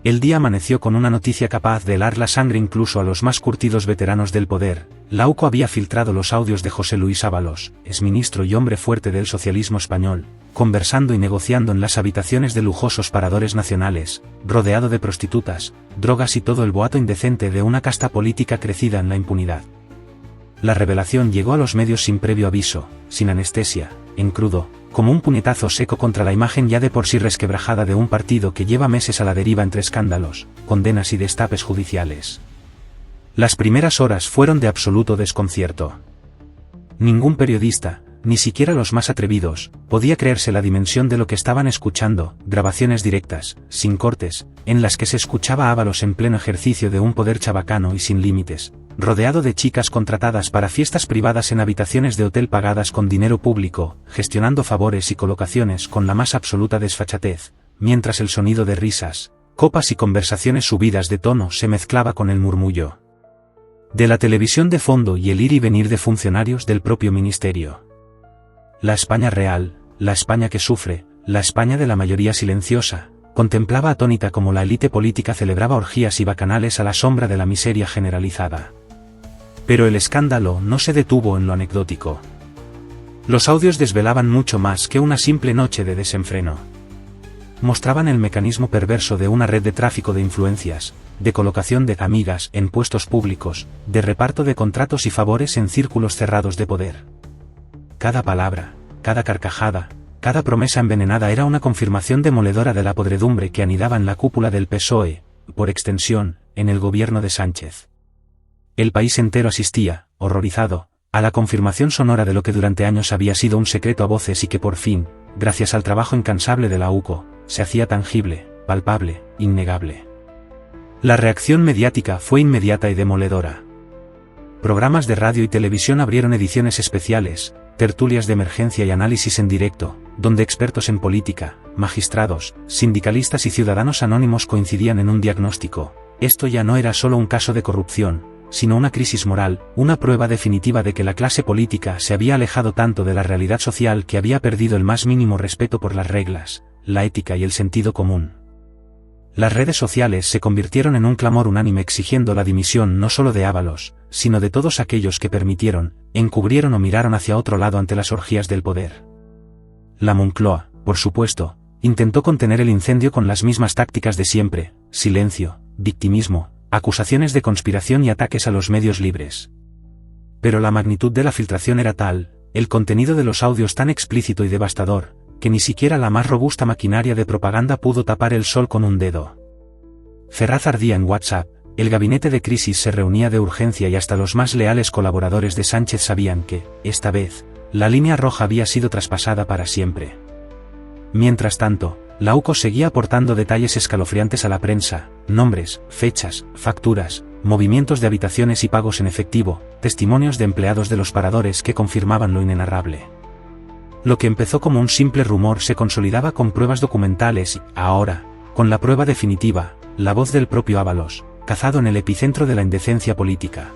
El día amaneció con una noticia capaz de helar la sangre incluso a los más curtidos veteranos del poder. La UCO había filtrado los audios de José Luis Ábalos, exministro y hombre fuerte del socialismo español, conversando y negociando en las habitaciones de lujosos paradores nacionales, rodeado de prostitutas, drogas y todo el boato indecente de una casta política crecida en la impunidad. La revelación llegó a los medios sin previo aviso, sin anestesia, en crudo, como un puñetazo seco contra la imagen ya de por sí resquebrajada de un partido que lleva meses a la deriva entre escándalos, condenas y destapes judiciales. Las primeras horas fueron de absoluto desconcierto. Ningún periodista, ni siquiera los más atrevidos, podía creerse la dimensión de lo que estaban escuchando, grabaciones directas, sin cortes, en las que se escuchaba a Ábalos en pleno ejercicio de un poder chabacano y sin límites, rodeado de chicas contratadas para fiestas privadas en habitaciones de hotel pagadas con dinero público, gestionando favores y colocaciones con la más absoluta desfachatez, mientras el sonido de risas, copas y conversaciones subidas de tono se mezclaba con el murmullo de la televisión de fondo y el ir y venir de funcionarios del propio ministerio. La España real, la España que sufre, la España de la mayoría silenciosa, contemplaba atónita como la élite política celebraba orgías y bacanales a la sombra de la miseria generalizada. Pero el escándalo no se detuvo en lo anecdótico. Los audios desvelaban mucho más que una simple noche de desenfreno. Mostraban el mecanismo perverso de una red de tráfico de influencias, de colocación de amigas en puestos públicos, de reparto de contratos y favores en círculos cerrados de poder. Cada palabra, cada carcajada, cada promesa envenenada era una confirmación demoledora de la podredumbre que anidaba en la cúpula del PSOE, por extensión, en el gobierno de Sánchez. El país entero asistía, horrorizado, a la confirmación sonora de lo que durante años había sido un secreto a voces y que por fin, gracias al trabajo incansable de la UCO, se hacía tangible, palpable, innegable. La reacción mediática fue inmediata y demoledora. Programas de radio y televisión abrieron ediciones especiales, tertulias de emergencia y análisis en directo, donde expertos en política, magistrados, sindicalistas y ciudadanos anónimos coincidían en un diagnóstico: esto ya no era solo un caso de corrupción, sino una crisis moral, una prueba definitiva de que la clase política se había alejado tanto de la realidad social que había perdido el más mínimo respeto por las reglas, la ética y el sentido común. Las redes sociales se convirtieron en un clamor unánime exigiendo la dimisión no solo de Ábalos, sino de todos aquellos que permitieron, encubrieron o miraron hacia otro lado ante las orgías del poder. La Moncloa, por supuesto, intentó contener el incendio con las mismas tácticas de siempre: silencio, victimismo, acusaciones de conspiración y ataques a los medios libres. Pero la magnitud de la filtración era tal, el contenido de los audios tan explícito y devastador, que ni siquiera la más robusta maquinaria de propaganda pudo tapar el sol con un dedo. Ferraz ardía en WhatsApp, el gabinete de crisis se reunía de urgencia y hasta los más leales colaboradores de Sánchez sabían que, esta vez, la línea roja había sido traspasada para siempre. Mientras tanto, la UCO seguía aportando detalles escalofriantes a la prensa: nombres, fechas, facturas, movimientos de habitaciones y pagos en efectivo, testimonios de empleados de los paradores que confirmaban lo inenarrable. Lo que empezó como un simple rumor se consolidaba con pruebas documentales y, ahora, con la prueba definitiva, la voz del propio Ábalos, cazado en el epicentro de la indecencia política.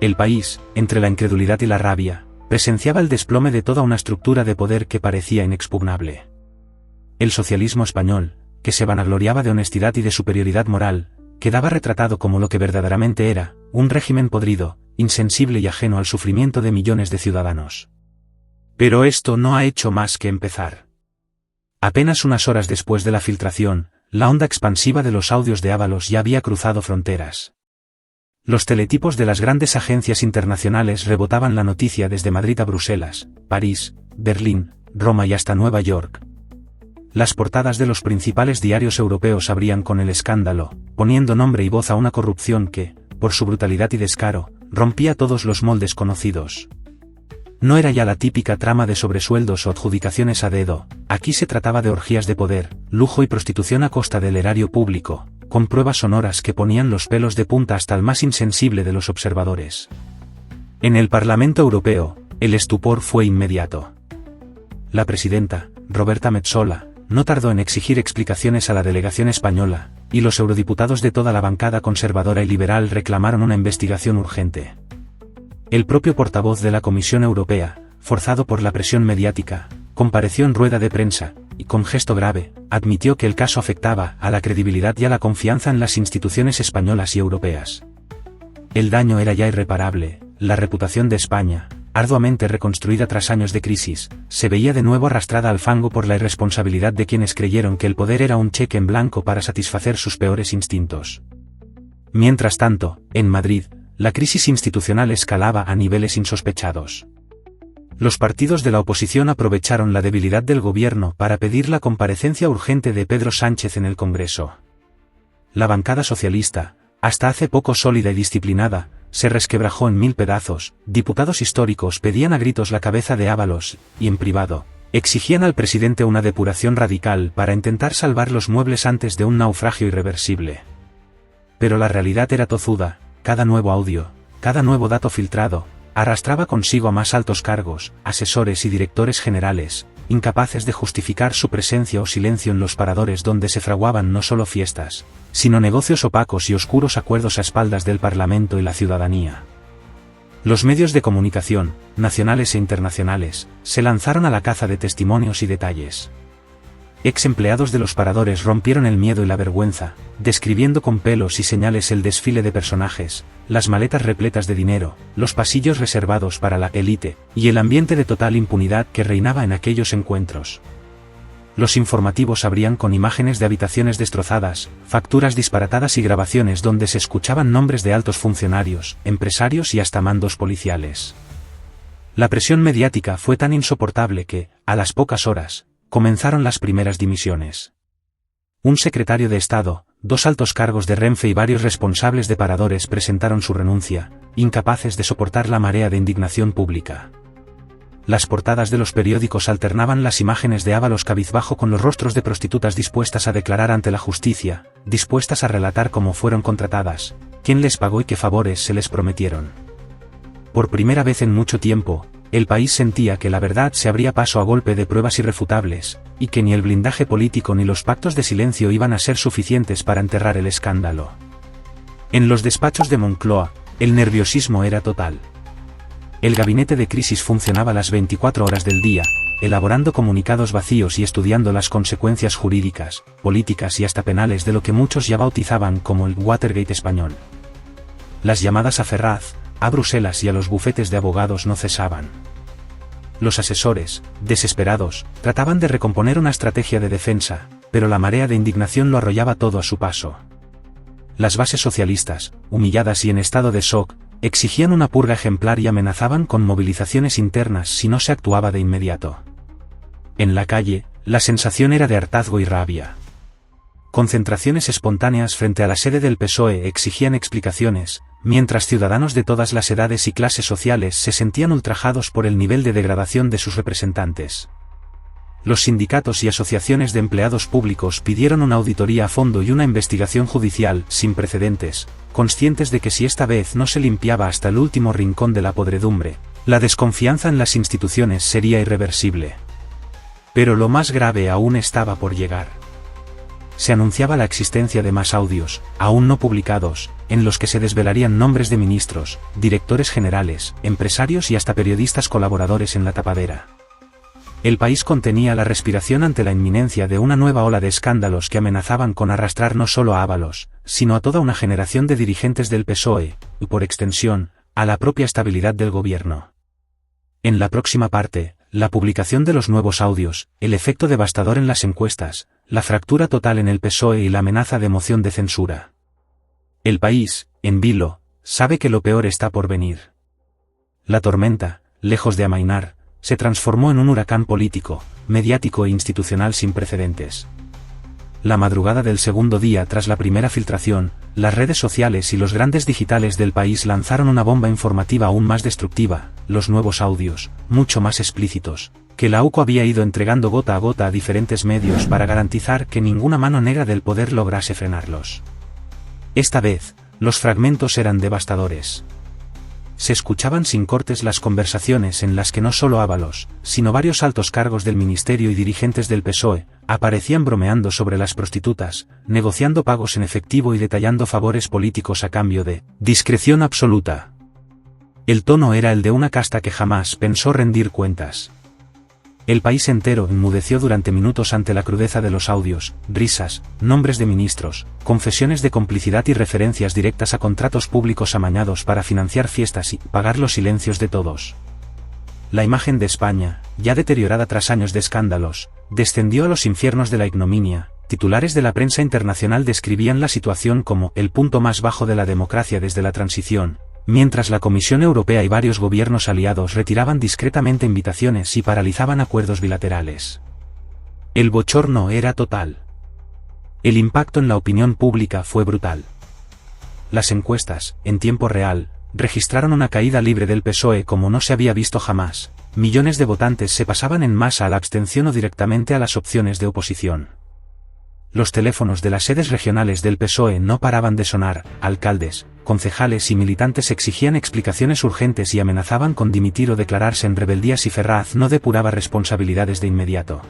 El país, entre la incredulidad y la rabia, presenciaba el desplome de toda una estructura de poder que parecía inexpugnable. El socialismo español, que se vanagloriaba de honestidad y de superioridad moral, quedaba retratado como lo que verdaderamente era: un régimen podrido, insensible y ajeno al sufrimiento de millones de ciudadanos. Pero esto no ha hecho más que empezar. Apenas unas horas después de la filtración, la onda expansiva de los audios de Ábalos ya había cruzado fronteras. Los teletipos de las grandes agencias internacionales rebotaban la noticia desde Madrid a Bruselas, París, Berlín, Roma y hasta Nueva York. Las portadas de los principales diarios europeos abrían con el escándalo, poniendo nombre y voz a una corrupción que, por su brutalidad y descaro, rompía todos los moldes conocidos. No era ya la típica trama de sobresueldos o adjudicaciones a dedo, aquí se trataba de orgías de poder, lujo y prostitución a costa del erario público, con pruebas sonoras que ponían los pelos de punta hasta el más insensible de los observadores. En el Parlamento Europeo, el estupor fue inmediato. La presidenta, Roberta Metsola, no tardó en exigir explicaciones a la delegación española, y los eurodiputados de toda la bancada conservadora y liberal reclamaron una investigación urgente. El propio portavoz de la Comisión Europea, forzado por la presión mediática, compareció en rueda de prensa, y con gesto grave, admitió que el caso afectaba a la credibilidad y a la confianza en las instituciones españolas y europeas. El daño era ya irreparable, la reputación de España, arduamente reconstruida tras años de crisis, se veía de nuevo arrastrada al fango por la irresponsabilidad de quienes creyeron que el poder era un cheque en blanco para satisfacer sus peores instintos. Mientras tanto, en Madrid, la crisis institucional escalaba a niveles insospechados. Los partidos de la oposición aprovecharon la debilidad del gobierno para pedir la comparecencia urgente de Pedro Sánchez en el Congreso. La bancada socialista, hasta hace poco sólida y disciplinada, se resquebrajó en 1000 pedazos. Diputados históricos pedían a gritos la cabeza de Ábalos, y en privado, exigían al presidente una depuración radical para intentar salvar los muebles antes de un naufragio irreversible. Pero la realidad era tozuda, cada nuevo audio, cada nuevo dato filtrado, arrastraba consigo a más altos cargos, asesores y directores generales, incapaces de justificar su presencia o silencio en los paradores donde se fraguaban no solo fiestas, sino negocios opacos y oscuros acuerdos a espaldas del Parlamento y la ciudadanía. Los medios de comunicación, nacionales e internacionales, se lanzaron a la caza de testimonios y detalles. Ex empleados de los paradores rompieron el miedo y la vergüenza, describiendo con pelos y señales el desfile de personajes, las maletas repletas de dinero, los pasillos reservados para la élite, y el ambiente de total impunidad que reinaba en aquellos encuentros. Los informativos abrían con imágenes de habitaciones destrozadas, facturas disparatadas y grabaciones donde se escuchaban nombres de altos funcionarios, empresarios y hasta mandos policiales. La presión mediática fue tan insoportable que, a las pocas horas, comenzaron las primeras dimisiones. Un secretario de Estado, 2 altos cargos de Renfe y varios responsables de paradores presentaron su renuncia, incapaces de soportar la marea de indignación pública. Las portadas de los periódicos alternaban las imágenes de Ábalos cabizbajo con los rostros de prostitutas dispuestas a declarar ante la justicia, dispuestas a relatar cómo fueron contratadas, quién les pagó y qué favores se les prometieron. Por primera vez en mucho tiempo, el país sentía que la verdad se abría paso a golpe de pruebas irrefutables, y que ni el blindaje político ni los pactos de silencio iban a ser suficientes para enterrar el escándalo. En los despachos de Moncloa, el nerviosismo era total. El gabinete de crisis funcionaba las 24 horas del día, elaborando comunicados vacíos y estudiando las consecuencias jurídicas, políticas y hasta penales de lo que muchos ya bautizaban como el Watergate español. Las llamadas a Ferraz, a Bruselas y a los bufetes de abogados no cesaban. Los asesores, desesperados, trataban de recomponer una estrategia de defensa, pero la marea de indignación lo arrollaba todo a su paso. Las bases socialistas, humilladas y en estado de shock, exigían una purga ejemplar y amenazaban con movilizaciones internas si no se actuaba de inmediato. En la calle, la sensación era de hartazgo y rabia. Concentraciones espontáneas frente a la sede del PSOE exigían explicaciones, mientras ciudadanos de todas las edades y clases sociales se sentían ultrajados por el nivel de degradación de sus representantes. Los sindicatos y asociaciones de empleados públicos pidieron una auditoría a fondo y una investigación judicial sin precedentes, conscientes de que si esta vez no se limpiaba hasta el último rincón de la podredumbre, la desconfianza en las instituciones sería irreversible. Pero lo más grave aún estaba por llegar. Se anunciaba la existencia de más audios, aún no publicados, en los que se desvelarían nombres de ministros, directores generales, empresarios y hasta periodistas colaboradores en la tapadera. El país contenía la respiración ante la inminencia de una nueva ola de escándalos que amenazaban con arrastrar no solo a Ábalos, sino a toda una generación de dirigentes del PSOE, y por extensión, a la propia estabilidad del gobierno. En la próxima parte, la publicación de los nuevos audios, el efecto devastador en las encuestas, la fractura total en el PSOE y la amenaza de moción de censura. El país, en vilo, sabe que lo peor está por venir. La tormenta, lejos de amainar, se transformó en un huracán político, mediático e institucional sin precedentes. La madrugada del segundo día tras la primera filtración, las redes sociales y los grandes digitales del país lanzaron una bomba informativa aún más destructiva, los nuevos audios, mucho más explícitos, que la UCO había ido entregando gota a gota a diferentes medios para garantizar que ninguna mano negra del poder lograse frenarlos. Esta vez, los fragmentos eran devastadores. Se escuchaban sin cortes las conversaciones en las que no solo Ábalos, sino varios altos cargos del ministerio y dirigentes del PSOE, aparecían bromeando sobre las prostitutas, negociando pagos en efectivo y detallando favores políticos a cambio de discreción absoluta. El tono era el de una casta que jamás pensó rendir cuentas. El país entero enmudeció durante minutos ante la crudeza de los audios, risas, nombres de ministros, confesiones de complicidad y referencias directas a contratos públicos amañados para financiar fiestas y pagar los silencios de todos. La imagen de España, ya deteriorada tras años de escándalos, descendió a los infiernos de la ignominia. Titulares de la prensa internacional describían la situación como el punto más bajo de la democracia desde la transición, mientras la Comisión Europea y varios gobiernos aliados retiraban discretamente invitaciones y paralizaban acuerdos bilaterales. El bochorno era total. El impacto en la opinión pública fue brutal. Las encuestas, en tiempo real, registraron una caída libre del PSOE como no se había visto jamás. Millones de votantes se pasaban en masa a la abstención o directamente a las opciones de oposición. Los teléfonos de las sedes regionales del PSOE no paraban de sonar, alcaldes, concejales y militantes exigían explicaciones urgentes y amenazaban con dimitir o declararse en rebeldía si Ferraz no depuraba responsabilidades de inmediato.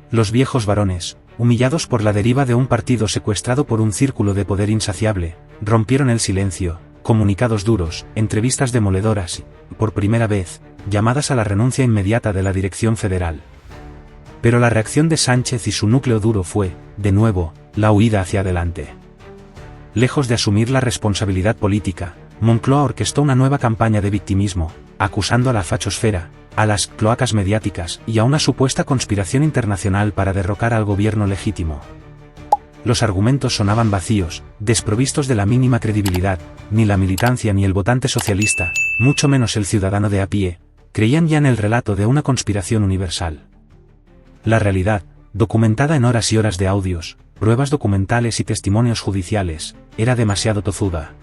Los viejos varones, humillados por la deriva de un partido secuestrado por un círculo de poder insaciable, rompieron el silencio, comunicados duros, entrevistas demoledoras y, por primera vez, llamadas a la renuncia inmediata de la dirección federal. Pero la reacción de Sánchez y su núcleo duro fue, de nuevo, la huida hacia adelante. Lejos de asumir la responsabilidad política, Moncloa orquestó una nueva campaña de victimismo, acusando a la fachosfera, a las cloacas mediáticas y a una supuesta conspiración internacional para derrocar al gobierno legítimo. Los argumentos sonaban vacíos, desprovistos de la mínima credibilidad. Ni la militancia ni el votante socialista, mucho menos el ciudadano de a pie, creían ya en el relato de una conspiración universal. La realidad, documentada en horas y horas de audios, pruebas documentales y testimonios judiciales, era demasiado tozuda.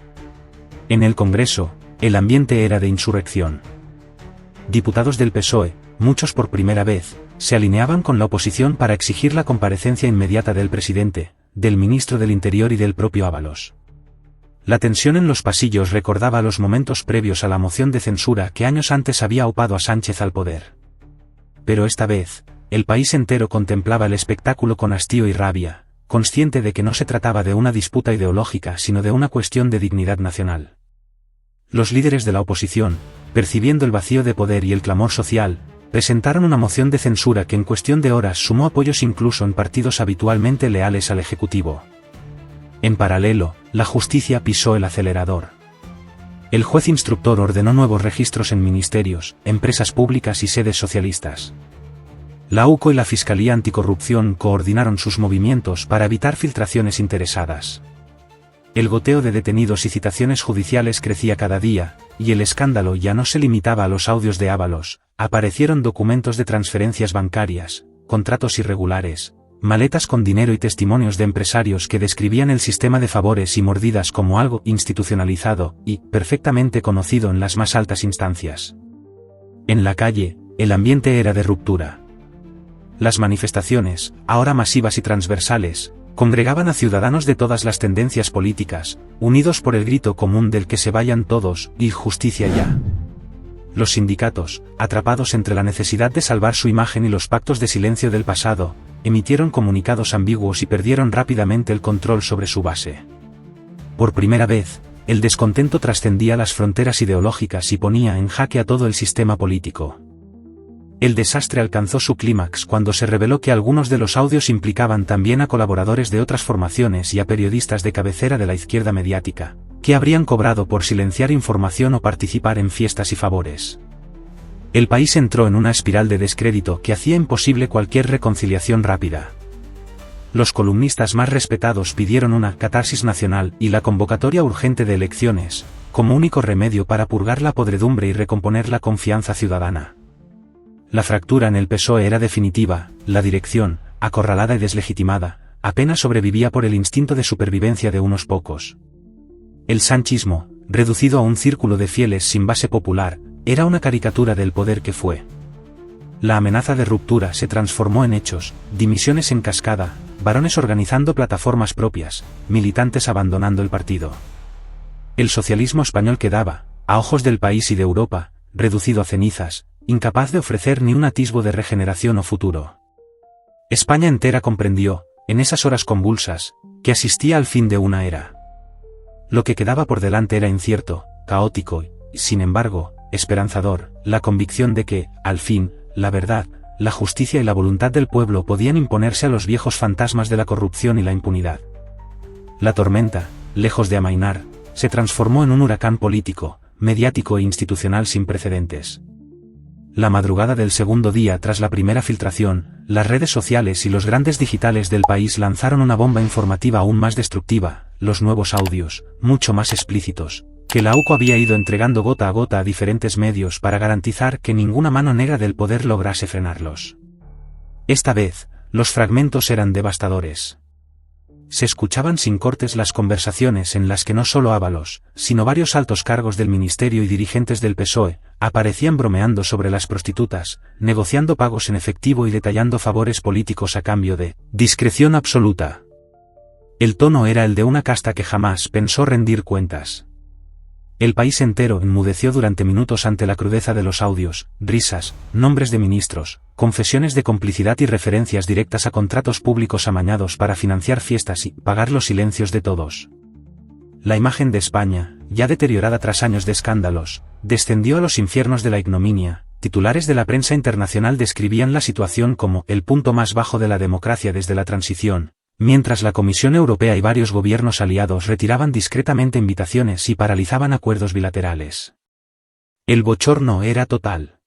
En el Congreso, el ambiente era de insurrección. Diputados del PSOE, muchos por primera vez, se alineaban con la oposición para exigir la comparecencia inmediata del presidente, del ministro del Interior y del propio Ábalos. La tensión en los pasillos recordaba los momentos previos a la moción de censura que años antes había aupado a Sánchez al poder. Pero esta vez, el país entero contemplaba el espectáculo con hastío y rabia, consciente de que no se trataba de una disputa ideológica sino de una cuestión de dignidad nacional. Los líderes de la oposición, percibiendo el vacío de poder y el clamor social, presentaron una moción de censura que en cuestión de horas sumó apoyos incluso en partidos habitualmente leales al Ejecutivo. En paralelo, la justicia pisó el acelerador. El juez instructor ordenó nuevos registros en ministerios, empresas públicas y sedes socialistas. La UCO y la Fiscalía Anticorrupción coordinaron sus movimientos para evitar filtraciones interesadas. El goteo de detenidos y citaciones judiciales crecía cada día, y el escándalo ya no se limitaba a los audios de Ábalos. Aparecieron documentos de transferencias bancarias, contratos irregulares, maletas con dinero y testimonios de empresarios que describían el sistema de favores y mordidas como algo institucionalizado y perfectamente conocido en las más altas instancias. En la calle, el ambiente era de ruptura. Las manifestaciones, ahora masivas y transversales, congregaban a ciudadanos de todas las tendencias políticas, unidos por el grito común del que se vayan todos y justicia ya. Los sindicatos, atrapados entre la necesidad de salvar su imagen y los pactos de silencio del pasado, emitieron comunicados ambiguos y perdieron rápidamente el control sobre su base. Por primera vez, el descontento trascendía las fronteras ideológicas y ponía en jaque a todo el sistema político. El desastre alcanzó su clímax cuando se reveló que algunos de los audios implicaban también a colaboradores de otras formaciones y a periodistas de cabecera de la izquierda mediática, que habrían cobrado por silenciar información o participar en fiestas y favores. El país entró en una espiral de descrédito que hacía imposible cualquier reconciliación rápida. Los columnistas más respetados pidieron una catarsis nacional y la convocatoria urgente de elecciones, como único remedio para purgar la podredumbre y recomponer la confianza ciudadana. La fractura en el PSOE era definitiva, la dirección, acorralada y deslegitimada, apenas sobrevivía por el instinto de supervivencia de unos pocos. El sanchismo, reducido a un círculo de fieles sin base popular, era una caricatura del poder que fue. La amenaza de ruptura se transformó en hechos, dimisiones en cascada, varones organizando plataformas propias, militantes abandonando el partido. El socialismo español quedaba, a ojos del país y de Europa, reducido a cenizas, incapaz de ofrecer ni un atisbo de regeneración o futuro. España entera comprendió, en esas horas convulsas, que asistía al fin de una era. Lo que quedaba por delante era incierto, caótico y, sin embargo, esperanzador, la convicción de que, al fin, la verdad, la justicia y la voluntad del pueblo podían imponerse a los viejos fantasmas de la corrupción y la impunidad. La tormenta, lejos de amainar, se transformó en un huracán político, mediático e institucional sin precedentes. La madrugada del segundo día tras la primera filtración, las redes sociales y los grandes digitales del país lanzaron una bomba informativa aún más destructiva: los nuevos audios, mucho más explícitos, que la AUCO había ido entregando gota a gota a diferentes medios para garantizar que ninguna mano negra del poder lograse frenarlos. Esta vez, los fragmentos eran devastadores. Se escuchaban sin cortes las conversaciones en las que no solo Ábalos, sino varios altos cargos del ministerio y dirigentes del PSOE, aparecían bromeando sobre las prostitutas, negociando pagos en efectivo y detallando favores políticos a cambio de discreción absoluta. El tono era el de una casta que jamás pensó rendir cuentas. El país entero enmudeció durante minutos ante la crudeza de los audios, risas, nombres de ministros, confesiones de complicidad y referencias directas a contratos públicos amañados para financiar fiestas y pagar los silencios de todos. La imagen de España, ya deteriorada tras años de escándalos, descendió a los infiernos de la ignominia. Titulares de la prensa internacional describían la situación como el punto más bajo de la democracia desde la transición, mientras la Comisión Europea y varios gobiernos aliados retiraban discretamente invitaciones y paralizaban acuerdos bilaterales. El bochorno era total.